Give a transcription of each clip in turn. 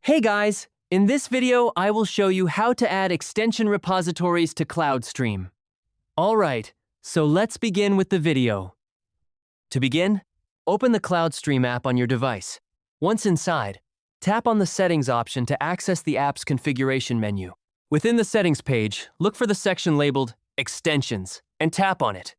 Hey guys! In this video, I will show you how to add extension repositories to Cloudstream. Alright, so let's begin with the video. To begin, open the Cloudstream app on your device. Once inside, tap on the Settings option to access the app's configuration menu. Within the Settings page, look for the section labeled Extensions and tap on it.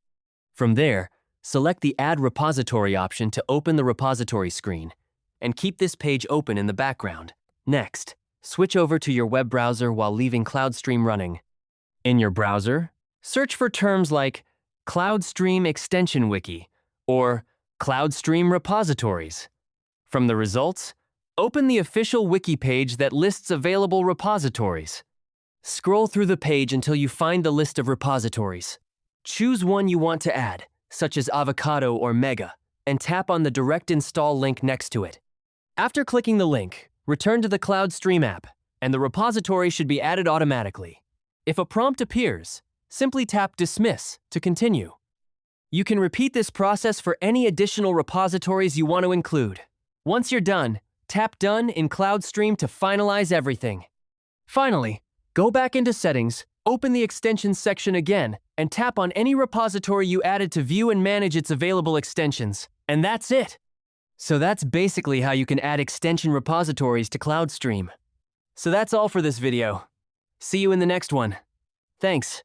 From there, select the Add Repository option to open the repository screen, and keep this page open in the background. Next, switch over to your web browser while leaving Cloudstream running. In your browser, search for terms like Cloudstream Extension Wiki or Cloudstream Repositories. From the results, open the official wiki page that lists available repositories. Scroll through the page until you find the list of repositories. Choose one you want to add, such as Avocado or Mega, and tap on the direct install link next to it. After clicking the link, return to the Cloudstream app, and the repository should be added automatically. If a prompt appears, simply tap Dismiss to continue. You can repeat this process for any additional repositories you want to include. Once you're done, tap Done in Cloudstream to finalize everything. Finally, go back into Settings, open the Extensions section again, and tap on any repository you added to view and manage its available extensions. And that's it! So that's basically how you can add extension repositories to Cloudstream. So that's all for this video. See you in the next one. Thanks.